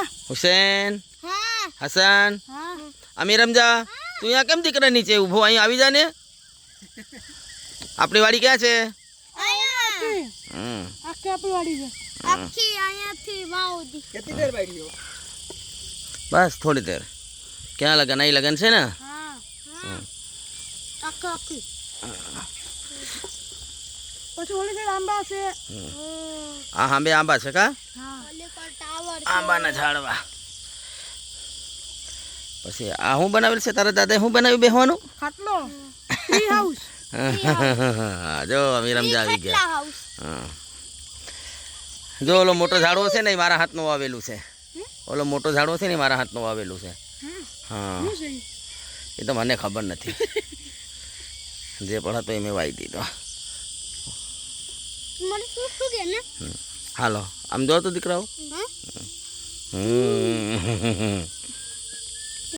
હા હુસેન, હા હસન, હા અમીર રમજા, તું અહીંયા કેમ દીકરા નીચે ઊભો? અહીં આવી જા ને. આપણી વાડી ક્યાં છે? આખી આપણી વાડી છે આખી અહીંયાથી વાવ દી કેટલી દેર બાઈડીઓ? બસ થોડી દેર. ક્યાં લગન? અહીં લગન છે ને? હા આખી પછી ઓલી સાઈડ આંબા છે આ હાંબે આંબા છે કા? હા ઓલી પર ટાવર આંબાના ઝાડવા. પછી આ શું બનાવેલ છે તારા દાદાએ? શું બનાવ્યું બેહવાનું? ખાટલો ટ્રી હાઉસ જો અમીર રમજા આવી ગયા. હાઉસ હા. જો ઓલો મોટો ઝાડવો છે ને એ મારા હાથનું વાવેલું છે. ઓલો મોટો ઝાડવો છે ને એ મારા હાથનું વાવેલું છે. હા શું છે એ તો મને ખબર નથી. જે પણ હતો એ મેં વાવી દીધો. મને શું કે ને હાલો આમ જો તો દીકરાઓ. હા હમ